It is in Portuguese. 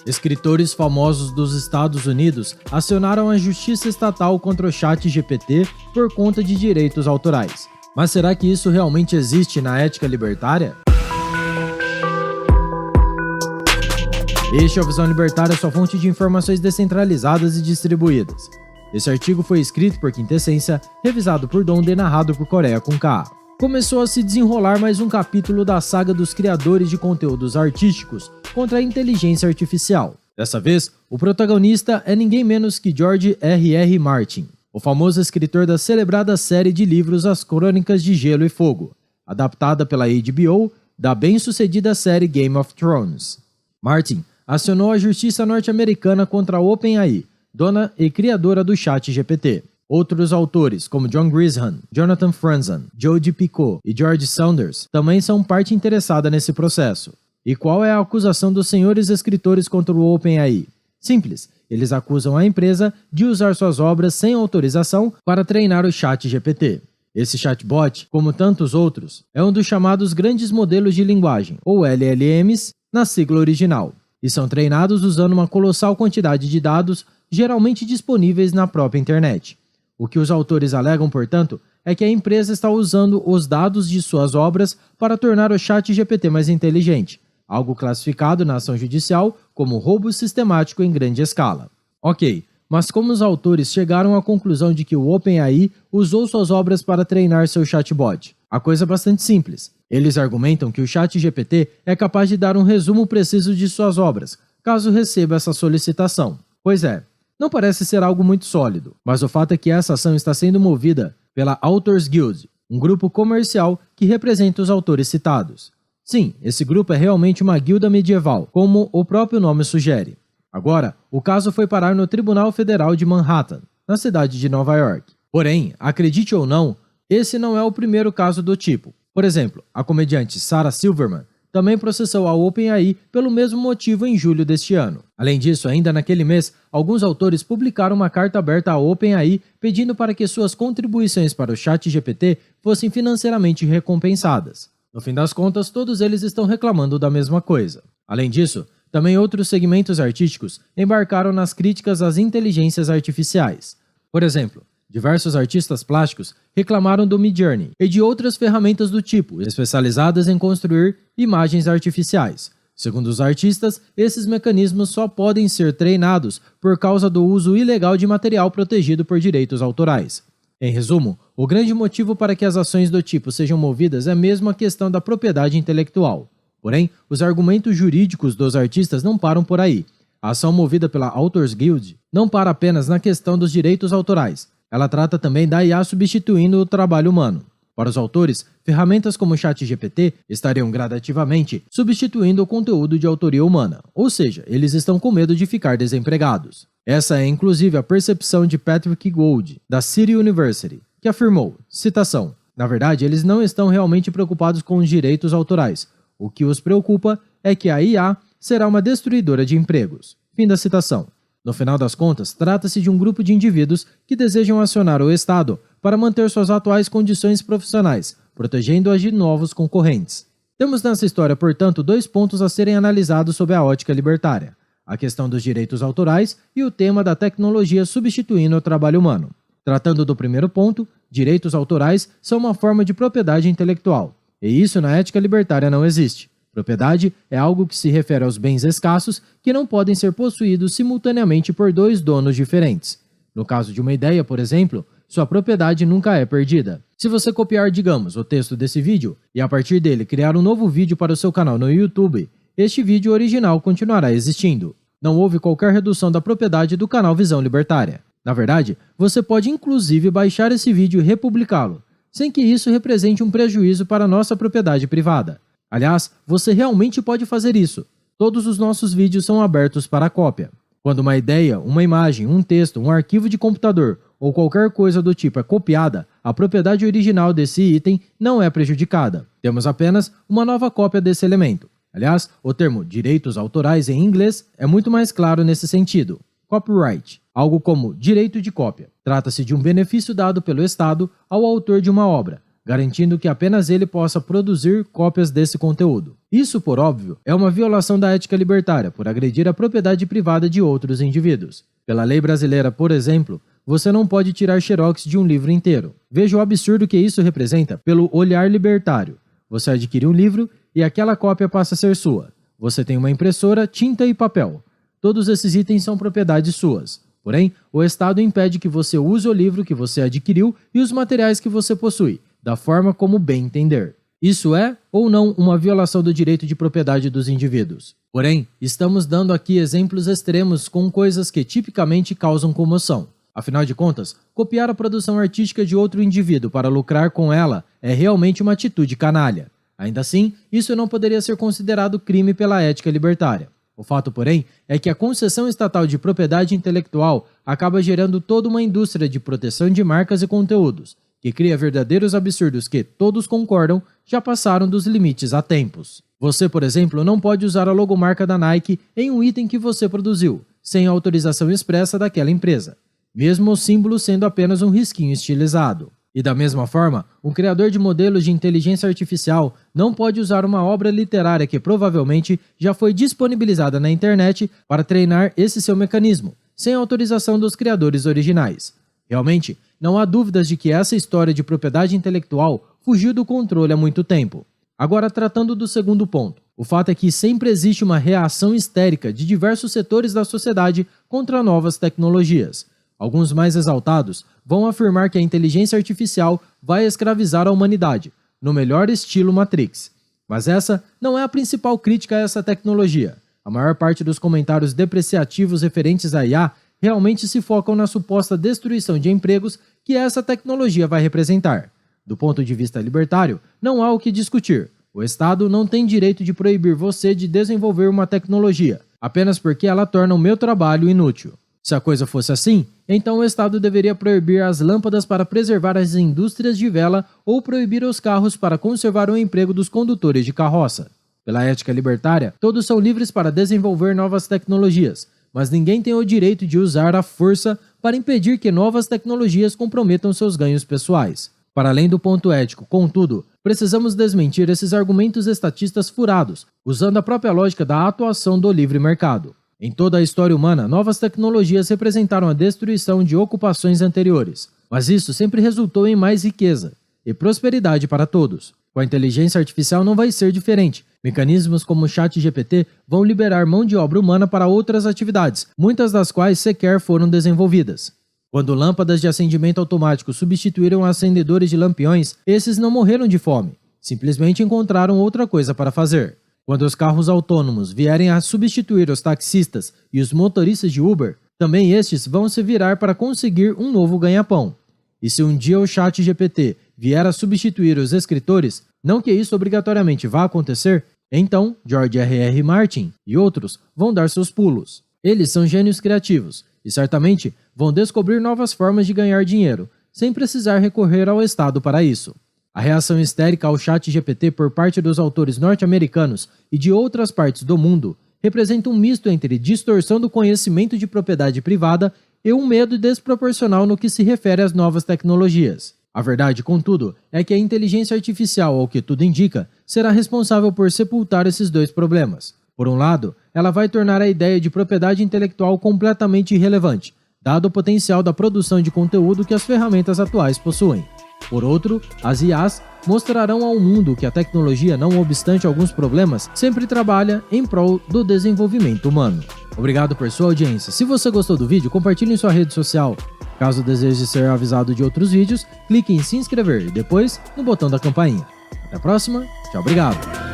Escritores famosos dos Estados Unidos acionaram a justiça estatal contra o ChatGPT por conta de direitos autorais. Mas será que isso realmente existe na ética libertária? Este é o Visão Libertária, sua fonte de informações descentralizadas e distribuídas. Esse artigo foi escrito por Quintessência, revisado por Donda e narrado por Coreia com K. Começou a se desenrolar mais um capítulo da saga dos criadores de conteúdos artísticos contra a inteligência artificial. Dessa vez, o protagonista é ninguém menos que George R.R. Martin, o famoso escritor da celebrada série de livros As Crônicas de Gelo e Fogo, adaptada pela HBO da bem-sucedida série Game of Thrones. Martin acionou a justiça norte-americana contra a OpenAI, dona e criadora do ChatGPT. Outros autores, como John Grisham, Jonathan Franzen, Jodi Picoult e George Saunders, também são parte interessada nesse processo. E qual é a acusação dos senhores escritores contra o OpenAI? Simples, eles acusam a empresa de usar suas obras sem autorização para treinar o ChatGPT. Esse chatbot, como tantos outros, é um dos chamados grandes modelos de linguagem, ou LLMs, na sigla original, e são treinados usando uma colossal quantidade de dados, geralmente disponíveis na própria internet. O que os autores alegam, portanto, é que a empresa está usando os dados de suas obras para tornar o ChatGPT mais inteligente, algo classificado na ação judicial como roubo sistemático em grande escala. Ok, mas como os autores chegaram à conclusão de que o OpenAI usou suas obras para treinar seu chatbot? A coisa é bastante simples. Eles argumentam que o ChatGPT é capaz de dar um resumo preciso de suas obras, caso receba essa solicitação. Pois é, não parece ser algo muito sólido, mas o fato é que essa ação está sendo movida pela Authors Guild, um grupo comercial que representa os autores citados. Sim, esse grupo é realmente uma guilda medieval, como o próprio nome sugere. Agora, o caso foi parar no Tribunal Federal de Manhattan, na cidade de Nova York. Porém, acredite ou não, esse não é o primeiro caso do tipo. Por exemplo, a comediante Sarah Silverman também processou a OpenAI pelo mesmo motivo em julho deste ano. Além disso, ainda naquele mês, alguns autores publicaram uma carta aberta à OpenAI pedindo para que suas contribuições para o ChatGPT fossem financeiramente recompensadas. No fim das contas, todos eles estão reclamando da mesma coisa. Além disso, também outros segmentos artísticos embarcaram nas críticas às inteligências artificiais. Por exemplo, diversos artistas plásticos reclamaram do Midjourney e de outras ferramentas do tipo, especializadas em construir imagens artificiais. Segundo os artistas, esses mecanismos só podem ser treinados por causa do uso ilegal de material protegido por direitos autorais. Em resumo, o grande motivo para que as ações do tipo sejam movidas é mesmo a questão da propriedade intelectual. Porém, os argumentos jurídicos dos artistas não param por aí. A ação movida pela Authors Guild não para apenas na questão dos direitos autorais. Ela trata também da IA substituindo o trabalho humano. Para os autores, ferramentas como o ChatGPT estariam gradativamente substituindo o conteúdo de autoria humana, ou seja, eles estão com medo de ficar desempregados. Essa é inclusive a percepção de Patrick Gould, da City University, que afirmou, citação, "Na verdade, eles não estão realmente preocupados com os direitos autorais. O que os preocupa é que a IA será uma destruidora de empregos." Fim da citação. No final das contas, trata-se de um grupo de indivíduos que desejam acionar o Estado para manter suas atuais condições profissionais, protegendo-as de novos concorrentes. Temos nessa história, portanto, dois pontos a serem analisados sob a ótica libertária: a questão dos direitos autorais e o tema da tecnologia substituindo o trabalho humano. Tratando do primeiro ponto, direitos autorais são uma forma de propriedade intelectual, e isso na ética libertária não existe. Propriedade é algo que se refere aos bens escassos que não podem ser possuídos simultaneamente por dois donos diferentes. No caso de uma ideia, por exemplo, sua propriedade nunca é perdida. Se você copiar, digamos, o texto desse vídeo e a partir dele criar um novo vídeo para o seu canal no YouTube, este vídeo original continuará existindo. Não houve qualquer redução da propriedade do canal Visão Libertária. Na verdade, você pode inclusive baixar esse vídeo e republicá-lo, sem que isso represente um prejuízo para a nossa propriedade privada. Aliás, você realmente pode fazer isso. Todos os nossos vídeos são abertos para cópia. Quando uma ideia, uma imagem, um texto, um arquivo de computador ou qualquer coisa do tipo é copiada, a propriedade original desse item não é prejudicada. Temos apenas uma nova cópia desse elemento. Aliás, o termo direitos autorais em inglês é muito mais claro nesse sentido. Copyright, algo como direito de cópia. Trata-se de um benefício dado pelo Estado ao autor de uma obra, garantindo que apenas ele possa produzir cópias desse conteúdo. Isso, por óbvio, é uma violação da ética libertária por agredir a propriedade privada de outros indivíduos. Pela lei brasileira, por exemplo, você não pode tirar xerox de um livro inteiro. Veja o absurdo que isso representa pelo olhar libertário. Você adquire um livro e aquela cópia passa a ser sua. Você tem uma impressora, tinta e papel. Todos esses itens são propriedades suas. Porém, o Estado impede que você use o livro que você adquiriu e os materiais que você possui, da forma como bem entender. Isso é ou não uma violação do direito de propriedade dos indivíduos? Porém, estamos dando aqui exemplos extremos com coisas que tipicamente causam comoção. Afinal de contas, copiar a produção artística de outro indivíduo para lucrar com ela é realmente uma atitude canalha. Ainda assim, isso não poderia ser considerado crime pela ética libertária. O fato, porém, é que a concessão estatal de propriedade intelectual acaba gerando toda uma indústria de proteção de marcas e conteúdos, que cria verdadeiros absurdos que, todos concordam, já passaram dos limites há tempos. Você, por exemplo, não pode usar a logomarca da Nike em um item que você produziu, sem a autorização expressa daquela empresa, mesmo o símbolo sendo apenas um risquinho estilizado. E da mesma forma, um criador de modelos de inteligência artificial não pode usar uma obra literária que provavelmente já foi disponibilizada na internet para treinar esse seu mecanismo, sem autorização dos criadores originais. Realmente, não há dúvidas de que essa história de propriedade intelectual fugiu do controle há muito tempo. Agora, tratando do segundo ponto, o fato é que sempre existe uma reação histérica de diversos setores da sociedade contra novas tecnologias. Alguns mais exaltados vão afirmar que a inteligência artificial vai escravizar a humanidade, no melhor estilo Matrix. Mas essa não é a principal crítica a essa tecnologia. A maior parte dos comentários depreciativos referentes à IA realmente se focam na suposta destruição de empregos que essa tecnologia vai representar. Do ponto de vista libertário, não há o que discutir. O Estado não tem direito de proibir você de desenvolver uma tecnologia, apenas porque ela torna o meu trabalho inútil. Se a coisa fosse assim, então o Estado deveria proibir as lâmpadas para preservar as indústrias de vela ou proibir os carros para conservar o emprego dos condutores de carroça. Pela ética libertária, todos são livres para desenvolver novas tecnologias, mas ninguém tem o direito de usar a força para impedir que novas tecnologias comprometam seus ganhos pessoais. Para além do ponto ético, contudo, precisamos desmentir esses argumentos estatistas furados, usando a própria lógica da atuação do livre mercado. Em toda a história humana, novas tecnologias representaram a destruição de ocupações anteriores, mas isso sempre resultou em mais riqueza e prosperidade para todos. Com a inteligência artificial não vai ser diferente. Mecanismos como o ChatGPT vão liberar mão de obra humana para outras atividades, muitas das quais sequer foram desenvolvidas. Quando lâmpadas de acendimento automático substituíram acendedores de lampiões, esses não morreram de fome, simplesmente encontraram outra coisa para fazer. Quando os carros autônomos vierem a substituir os taxistas e os motoristas de Uber, também estes vão se virar para conseguir um novo ganha-pão. E se um dia o ChatGPT vier a substituir os escritores, não que isso obrigatoriamente vá acontecer, então George R.R. Martin e outros vão dar seus pulos. Eles são gênios criativos e certamente vão descobrir novas formas de ganhar dinheiro, sem precisar recorrer ao Estado para isso. A reação histérica ao ChatGPT por parte dos autores norte-americanos e de outras partes do mundo representa um misto entre distorção do conhecimento de propriedade privada e um medo desproporcional no que se refere às novas tecnologias. A verdade, contudo, é que a inteligência artificial, ao que tudo indica, será responsável por sepultar esses dois problemas. Por um lado, ela vai tornar a ideia de propriedade intelectual completamente irrelevante, dado o potencial da produção de conteúdo que as ferramentas atuais possuem. Por outro, as IAs mostrarão ao mundo que a tecnologia, não obstante alguns problemas, sempre trabalha em prol do desenvolvimento humano. Obrigado por sua audiência. Se você gostou do vídeo, compartilhe em sua rede social. Caso deseje ser avisado de outros vídeos, clique em se inscrever e depois no botão da campainha. Até a próxima, tchau, obrigado!